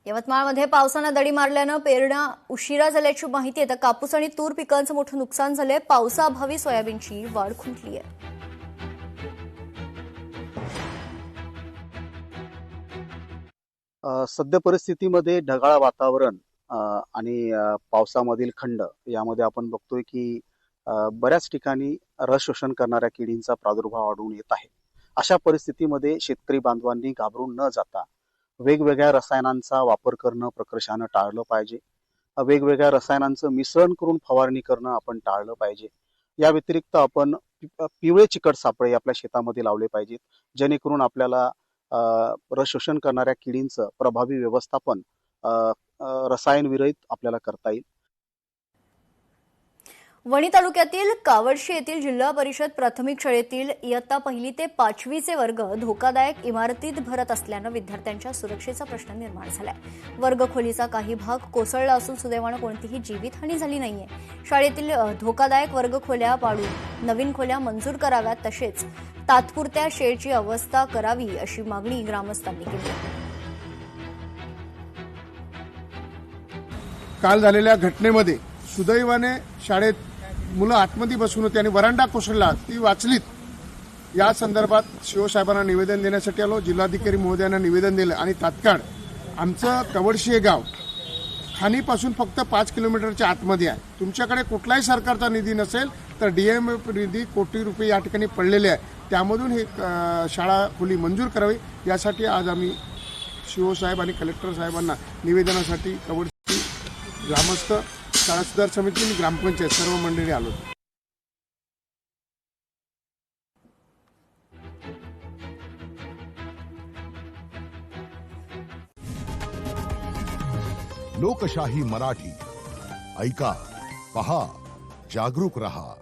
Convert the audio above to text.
यवतमाळमध्ये पावसानं दडी मारल्यानं पेरण्या उशिरा झाल्याची माहिती आहे. तर कापूस आणि तूर पिकांचं मोठं नुकसान झालंय. पावसाअभावी सोयाबीनची वाढ खुंटली आहे. सद्य परिस्थितीमध्ये ढगाळ वातावरण आणि पावसामधील खंड यामध्ये आपण बघतोय की बऱ्याच ठिकाणी रस शोषण करणाऱ्या किडींचा प्रादुर्भाव आढळून येत आहे. अशा परिस्थितीमध्ये शेतकरी बांधवांनी घाबरून न जाता वेगवेगळ्या रसायनांचा वापर करणं प्रकर्षानं टाळलं पाहिजे. वेगवेगळ्या रसायनांचं मिश्रण करून फवारणी करणं आपण टाळलं पाहिजे. या व्यतिरिक्त आपण पिवळे चिकट सापळे आपल्या शेतामध्ये लावले पाहिजेत, जेणेकरून आपल्याला रस शोषण करणाऱ्या किडींचं प्रभावी व्यवस्थापन रसायन विरहित आपल्याला करता येईल. वणी तालुक्यातील कावडशी येथील जिल्हा परिषद प्राथमिक शाळेतील इयत्ता 1ली ते 5वीचे वर्ग धोकादायक इमारतीत भरत असल्यानं विद्यार्थ्यांच्या सुरक्षेचा प्रश्न निर्माण झालाय. वर्गखोलीचा काही भाग कोसळला असून सुदैवानं कोणतीही जीवितहानी झाली नाहीये. शाळेतील धोकादायक वर्गखोल्या पाडून नवीन खोल्या मंजूर कराव्यात, तसेच तात्पुरत्या शेडची अवस्था करावी अशी मागणी ग्रामस्थांनी केली. काल झालेल्या घटनेमध्ये सुदैवाने शाळेत मुलं आतमध्ये बसून होती आणि वरांडा कोसळला, ती वाचलीत. या संदर्भात शिवसाहेबांना निवेदन देण्यासाठी आलो. जिल्हाधिकारी महोदयांना निवेदन दिलं आणि तात्काळ आमचं कवडशी हे गाव खाणीपासून फक्त 5 किलोमीटरच्या आतमध्ये आहे. तुमच्याकडे कुठलाही सरकारचा निधी नसेल तर DMF निधी कोटी रुपये या ठिकाणी पडलेले आहे. त्यामधून ही शाळा खोली मंजूर करावी यासाठी आज आम्ही शिवसाहेब आणि कलेक्टर साहेबांना निवेदनासाठी कवडशी ग्रामस्थ, शाळा सुधार समिती आणि ग्रामपंचायत सर्व मंडळी आलो. लोकशाही मराठी ऐका, पहा, जागरूक रहा.